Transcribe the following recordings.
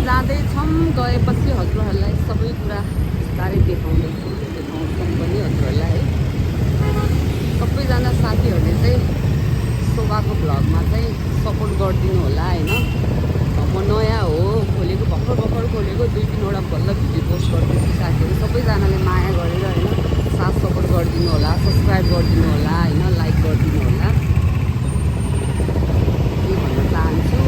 जाँदैछौँ गएपछि हजुरहरूलाई सबै कुरा बिस्तारै देखाउँछौँ पनि हजुरहरूलाई है। सबैजना साथीहरूले चाहिँ शोभाको भ्लगमा चाहिँ सपोर्ट गरिदिनु होला होइन। म नयाँ हो, खोलेको भर्खर खोलेको 2-3वटा बल्ल भिडियो पोस्ट गर्दैछु। साथीहरू सबैजनाले माया गरेर होइन साथ सपोर्ट गरिदिनु होला, सब्सक्राइब गरिदिनु होला होइन, लाइक गरिदिनु होला, के भन्न चाहन्छु।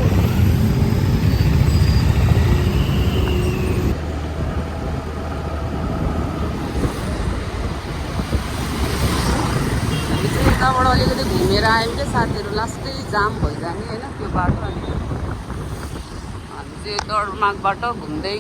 यताबाट अलिकति घुमेर आयौँ क्या साथीहरू, लास्टै जाम भइजाने होइन त्यो बाटो। अनि चाहिँ दरमागबाट घुम्दै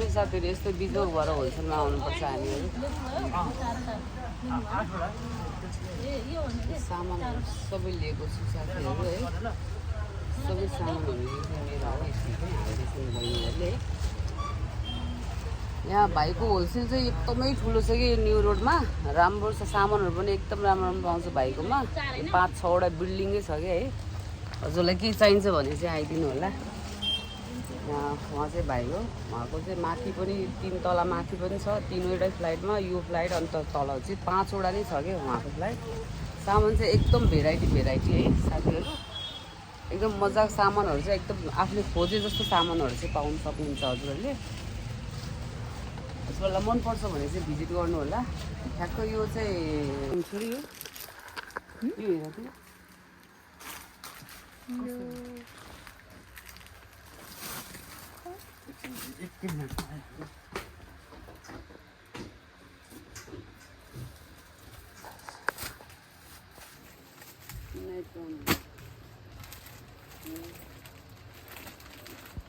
साथीहरू यस्तो बिजोग भएर होलसेलमा आउनुपर्छ हामीहरू। सामानहरू सबै लिएको छु साथीहरू है, सबै सामानहरू बहिनीहरूले। यहाँ भाइको होलसेल चाहिँ एकदमै ठुलो छ कि न्यू रोडमा, राम्रो छ, सामानहरू पनि एकदम राम्रो पाउँछ भाइकोमा। 5-6वटा बिल्डिङै छ क्या है। हजुरलाई के चाहिन्छ भने चाहिँ आइदिनु होला। उहाँ चाहिँ भाइ हो, उहाँको चाहिँ माथि पनि 3 तला माथि पनि छ, 3वटै फ्लाइटमा, यो फ्लाइट अन्त तल चाहिँ 5वटा नै छ क्या उहाँको फ्लाइट। सामान चाहिँ एकदम भेराइटी है साथीहरू, एकदम मजाको सामानहरू चाहिँ एकदम आफूले खोजे जस्तो सामानहरू चाहिँ पाउनु सक्नुहुन्छ हजुरहरूले। हजुरहरूलाई मनपर्छ भने चाहिँ भिजिट गर्नु होला। ठ्याक्क यो चाहिँ छोरी हो, यो हेर त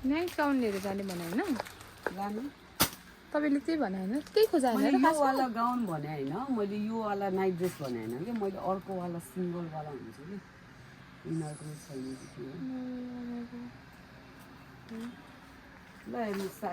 नाइट गाउन लिएर जाने भने होइन जानु, तपाईँले त्यही भने होइन, त्यही खोजाएन यो वाला गाउन भने होइन, मैले यो वाला नाइट ड्रेस भने होइन कि, मैले अर्को वाला सिङ्गल वाला हुन्छ कि यिनीहरूको छैन ल हेर्नुहोस्।